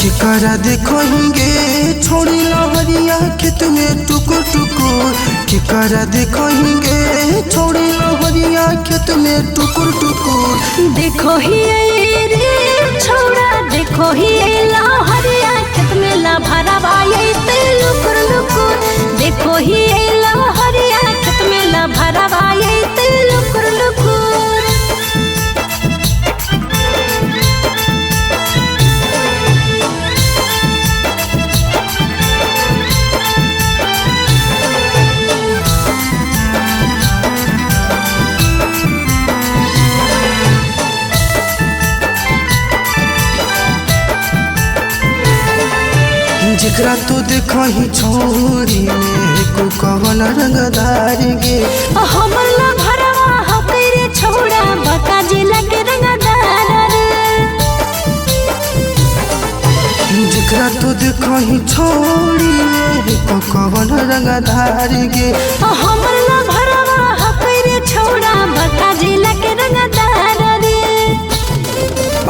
केकरा देखोहिंगे छोड़ी लहरिया खेत में टुकुर टुकुर। केकरा देखोहिंगे छोड़ी लहरिया खेत में टुकुर टुकुर। देखो ही रे छोड़ा देखो ही लहरिया खेत में ला भरवा ते लुकुर लुकुर। देखो ही लहरिया खेत में ला भरवा ते लुकुर लुकुर। जेकरा तो देखही छोड़ी को कवन रंगदार गे। हमर ला भरवा हपेरे छोड़ा बका जिला के रंगदार रे। जेकरा तो देखही छोड़ी को कवन रंगदार गे। हमर ला भरवा हपेरे छोड़ा बका जिला के रंगदार रे।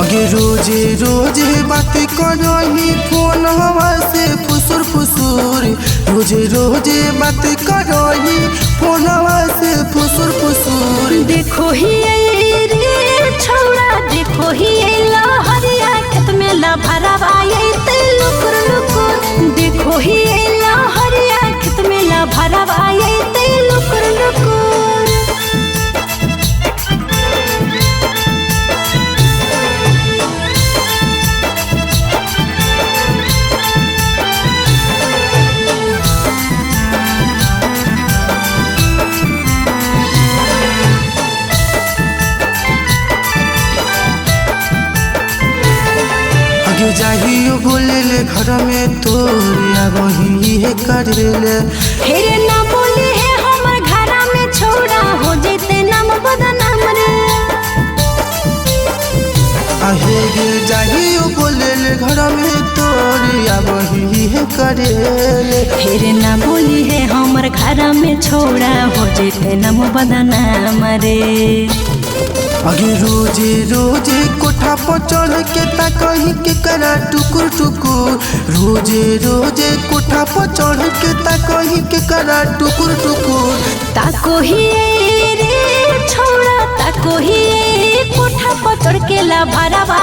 अगे रोजे रोजे बात करही फोन हवा से फुसुर फुसुर। रोजे रोजे बात करही फोन हवा से फुसुर फुसुर। देखो ही रे छोड़ा देखो ही लहरिया खेत में ला भरवा ते लुकुर लुकुर। देखो ही लहरिया खेत में ला भरवा ते लुकुर लुकुर। जाहियो बोले ले घर में तोरिया वही है कर ले। हेरे ना बोले है हमर घरा में छोड़ा हो जेते नाम बदनाम रे। आहे गे जाहियो बोले ले घर में तोरिया वही है कर ले। हेरे ना बोली है हमर घरा में छोड़ा हो जेते नाम बदनाम रे। अगे रोजे रोजे कोठा पर चढ़ के ताकही के करा टुकुर टुकुर। रोजे रोजे कोठा पर चढ़ के ताकही के करा टुकुर टुकुर। ताको ही रे छोड़ा ताको ही कोठा पर चढ़ के ला भरवा